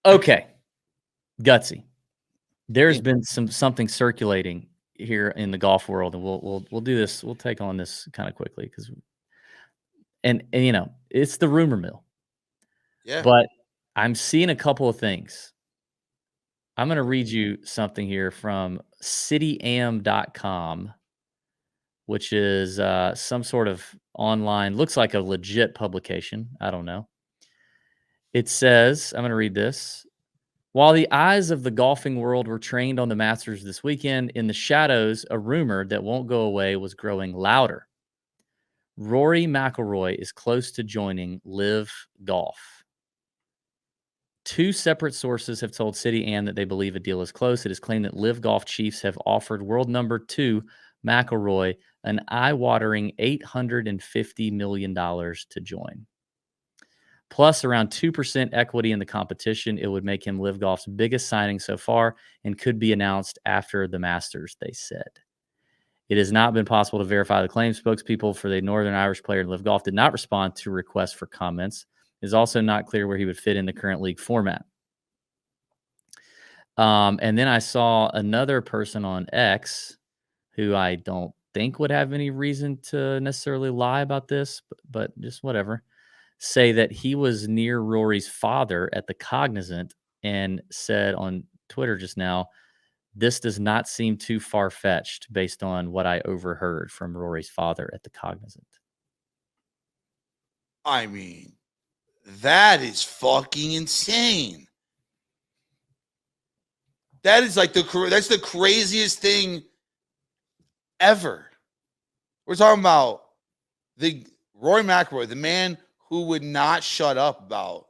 Okay, Gutsy. There's been something circulating here in the golf world, and we'll do this. We'll take on this kind of quickly because, and it's the rumor mill. Yeah. But I'm seeing a couple of things. I'm going to read you something here from cityam.com, which is some sort of online, looks like a legit publication. I don't know. It says, I'm going to read this. While the eyes of the golfing world were trained on the Masters this weekend, in the shadows, a rumor that won't go away was growing louder. Rory McIlroy is close to joining LIV Golf. Two separate sources have told City Am that they believe a deal is close. It is claimed that LIV Golf chiefs have offered world number 2 McIlroy an eye-watering $850 million to join. Plus around 2% equity in the competition. It would make him LIV Golf's biggest signing so far and could be announced after the Masters, they said. It has not been possible to verify the claim. Spokespeople for the Northern Irish player in LIV Golf did not respond to requests for comments. It is also not clear where he would fit in the current league format. And then I saw another person on X who I don't think would have any reason to necessarily lie about this, but just whatever, say that he was near Rory's father at the Cognizant and said on Twitter just now, this does not seem too far-fetched based on what I overheard from Rory's father at the Cognizant. I mean, that is fucking insane. That is like that's the craziest thing ever. We're talking about the Rory McIlroy, the man who would not shut up about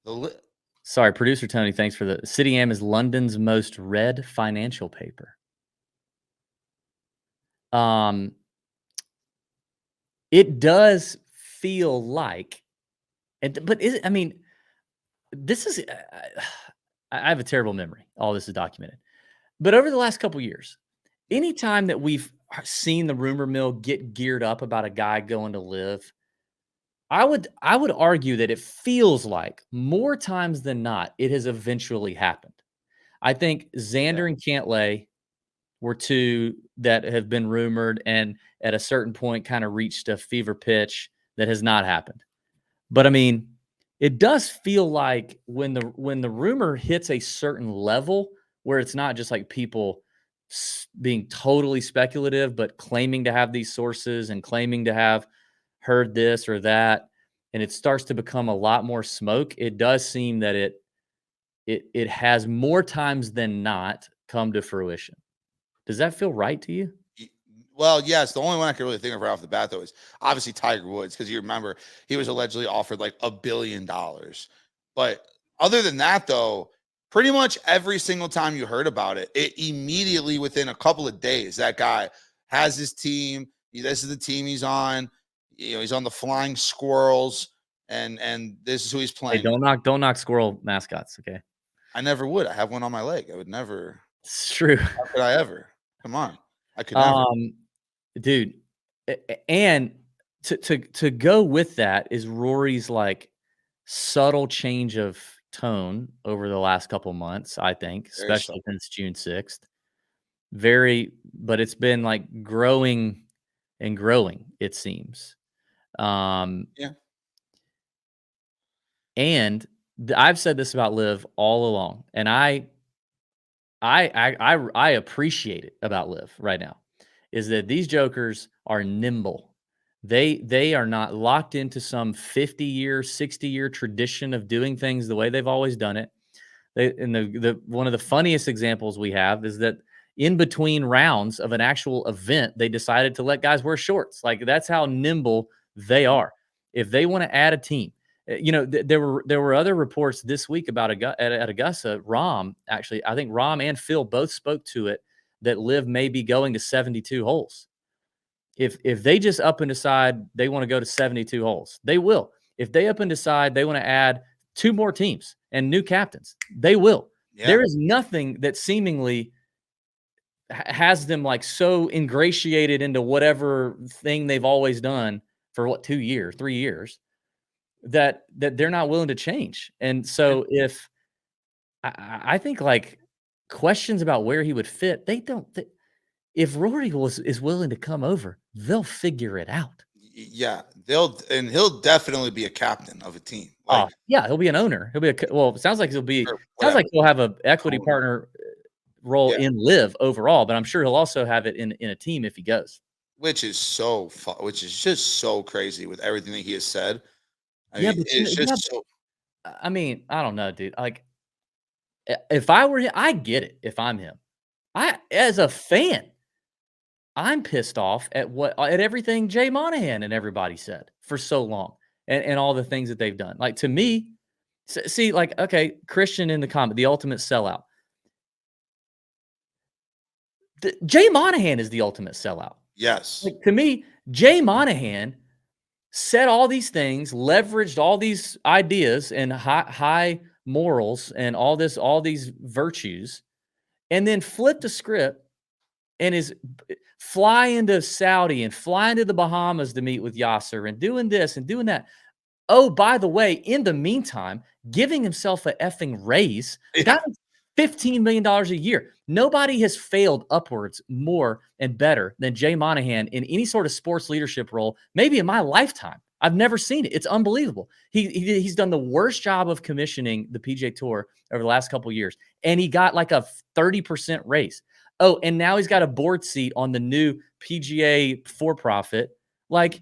the. Sorry, producer Tony, thanks for the. City Am is London's most read financial paper. It does feel like, but is it? I mean, this is. I have a terrible memory. All this is documented, but over the last couple years, anytime that we've seen the rumor mill get geared up about a guy going to LIV, I would argue that it feels like more times than not it has eventually happened. I think Xander and Cantlay were two that have been rumored and at a certain point kind of reached a fever pitch that has not happened. But I mean, it does feel like when the rumor hits a certain level where it's not just like people being totally speculative, but claiming to have these sources and claiming to have heard this or that, and it starts to become a lot more smoke. It does seem that it has more times than not come to fruition. Does that feel right to you? Well, yes. The only one I can really think of right off the bat, though, is obviously Tiger Woods, because you remember he was allegedly offered like $1 billion. But other than that, though, pretty much every single time you heard about it, it immediately within a couple of days, that guy has his team. This is the team he's on. He's on the Flying Squirrels, and this is who he's playing. Hey, don't knock squirrel mascots, okay? I never would. I have one on my leg. I would never. It's true. How could I ever? Come on. I could never. Dude, and to go with that is Rory's like subtle change of tone over the last couple months, I think, especially since June 6th. But it's been like growing and growing, it seems. Yeah. And I've said this about LIV all along, and I appreciate it about LIV right now, is that these jokers are nimble. They are not locked into some 50-year, 60-year tradition of doing things the way they've always done it. The one of the funniest examples we have is that in between rounds of an actual event, they decided to let guys wear shorts. Like, that's how nimble they are. If they want to add a team, there were other reports this week about at Augusta. Actually, I think Rahm and Phil both spoke to it, that LIV may be going to 72 holes. If they just up and decide they want to go to 72 holes, they will. If they up and decide they want to add 2 more teams and new captains, they will. Yeah. There is nothing that seemingly has them like so ingratiated into whatever thing they've always done for 3 years, that they're not willing to change. And so if I think like questions about where he would fit. They don't. If Rory is willing to come over, they'll figure it out. Yeah, he'll definitely be a captain of a team. Oh, Like, yeah, he'll be an owner. He'll be well, it sounds like or sounds whatever. like he'll have a equity Owner. partner role Yeah, in LIV overall, but I'm sure he'll also have it in a team if he goes. which is which is just so crazy with everything that he has said. I Yeah, mean, but it's yeah, just so. I mean, I don't know, dude. Like, if I were him, I get it. If I'm him, as a fan, I'm pissed off at everything Jay Monahan and everybody said for so long, and all the things that they've done. Like to me, see, like okay, Christian in the comment, the ultimate sellout. Jay Monahan is the ultimate sellout. Yes. Like to me, Jay Monahan said all these things, leveraged all these ideas and high morals and all these virtues, and then flipped the script and is fly into Saudi and fly into the Bahamas to meet with Yasser and doing this and doing that. Oh, by the way, in the meantime, giving himself a effing raise. The guy Yeah. makes $15 million a year. Nobody has failed upwards more and better than Jay Monahan in any sort of sports leadership role, maybe in my lifetime. I've never seen it. It's unbelievable. He's done the worst job of commissioning the PGA Tour over the last couple of years, and he got like a 30% raise. Oh, and now he's got a board seat on the new PGA for profit. Like,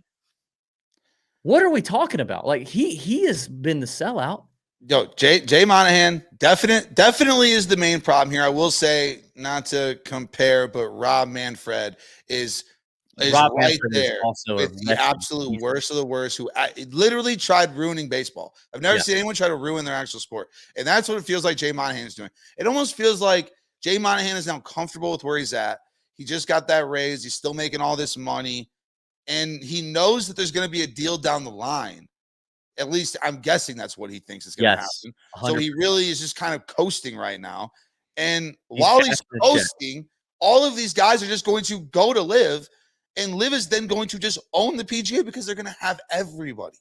what are we talking about? Like he has been the sellout. Yo, Jay Monahan definitely is the main problem here. I will say, not to compare, but Rob Manfred is Rob right Manfred is there also a with the wretched absolute piece. worst of the worst, who literally tried ruining baseball. I've never Yeah. seen anyone try to ruin their actual sport, and that's what it feels like Jay Monahan is doing. It almost feels like Jay Monahan is now comfortable with where he's at. He just got that raise. He's still making all this money, and he knows that there's going to be a deal down the line. At least I'm guessing that's what he thinks is going to Yes. happen. So he 100%. really is just kind of coasting right now. And He's while he's cashing a check. coasting, all of these guys are just going to go to LIV, and LIV is then going to just own the PGA because they're going to have everybody.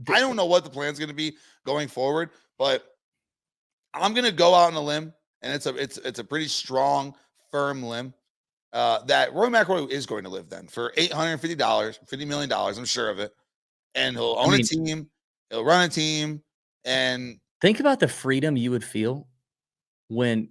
I don't know what the plan is going to be going forward, but I'm going to go out on a limb, and it's a pretty strong, firm limb that Rory McIlroy is going to LIV then for $850, $50 million. I'm sure of it. And he'll I own a mean, team, he'll run a team, and think about the freedom you would feel when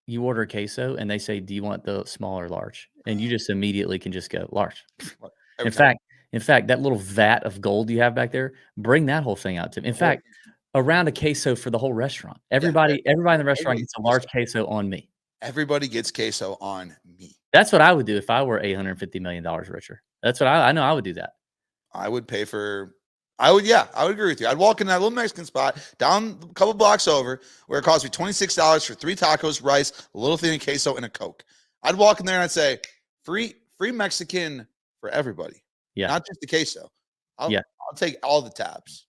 you order a queso and they say, "Do you want the small or large?" And you just immediately can just go large. every In time. fact, in fact, that little vat of gold you have back there, bring that whole thing out to me. In The whole fact, around a queso for the whole restaurant. yeah, Everybody in the restaurant everybody gets a gets large queso. queso on me. Everybody gets queso on me. That's what I would do if I were $850 million richer. That's what I know I would do that. I would pay for. I would, yeah, I would agree with you. I'd walk in that little Mexican spot down a couple blocks over where it cost me $26 for 3 tacos, rice, a little thing of queso, and a Coke. I'd walk in there and I'd say, free Mexican for everybody, Yeah. not just the queso. Yeah. I'll take all the tabs.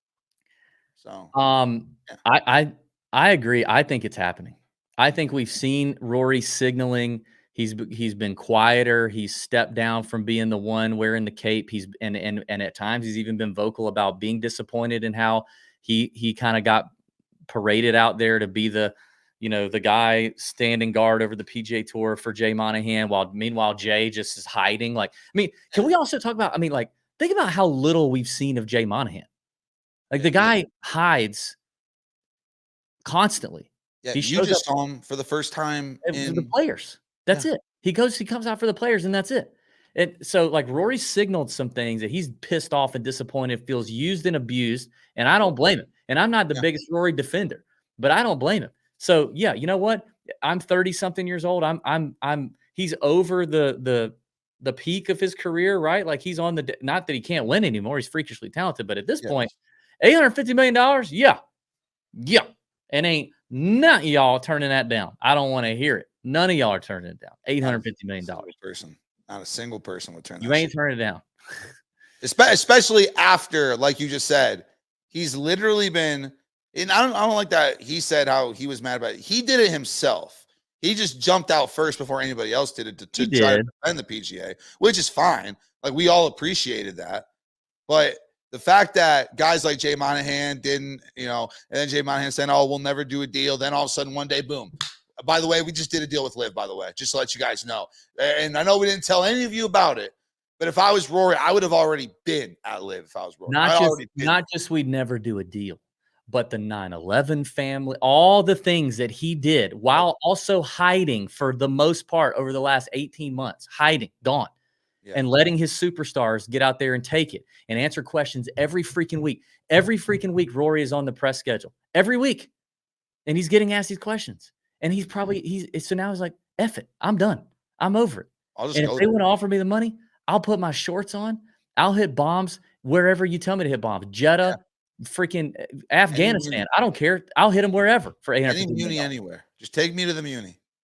So yeah. I agree. I think it's happening. I think we've seen Rory signaling. He's been quieter. He's stepped down from being the one wearing the cape. He's and at times he's even been vocal about being disappointed in how he kind of got paraded out there to be the the guy standing guard over the PGA Tour for Jay Monahan, while meanwhile Jay just is hiding. Like, I mean, can we also talk about? I mean, like, think about how little we've seen of Jay Monahan. Like the Yeah, guy hides constantly. yeah, He you shows up just saw him for the first time for the in players. yeah. That's it. He comes out for the players, and that's it. And so, like, Rory signaled some things that he's pissed off and disappointed, feels used and abused, and I don't blame him. And I'm not the Yeah. biggest Rory defender, but I don't blame him. So, yeah, you know what? I'm 30 something years old. He's over the peak of his career, right? Like he's on not that he can't win anymore. He's freakishly talented, but at this point, $850 million, yeah. Yeah. And ain't none of y'all turning that down. I don't want to hear it. None of y'all are turning it down. $850 million. Not a single person would turn You that ain't shit. turning it down. Especially after, like you just said, he's literally been. And I don't like that he said how he was mad about it. He did it himself. He just jumped out first before anybody else did it to try to defend the PGA, which is fine. Like we all appreciated that. But the fact that guys like Jay Monahan didn't, and then Jay Monahan saying, "Oh, we'll never do a deal." Then all of a sudden, one day, boom. By the way, we just did a deal with LIV, by the way, just to let you guys know. And I know we didn't tell any of you about it, but if I was Rory, I would have already been at LIV if I was Rory. Not just we'd never do a deal, but the 9/11 family, all the things that he did while also hiding for the most part over the last 18 months, hiding, gone. And letting his superstars get out there and take it and answer questions every freaking week. Every freaking week, Rory is on the press schedule. Every week. And he's getting asked these questions. And so now he's like, F it. I'm done. I'm over it. And if they want to offer me the money, I'll put my shorts on. I'll hit bombs wherever you tell me to hit bombs. Jeddah, freaking Afghanistan. I don't care. I'll hit them wherever for any Muni anywhere. Just take me to the Muni.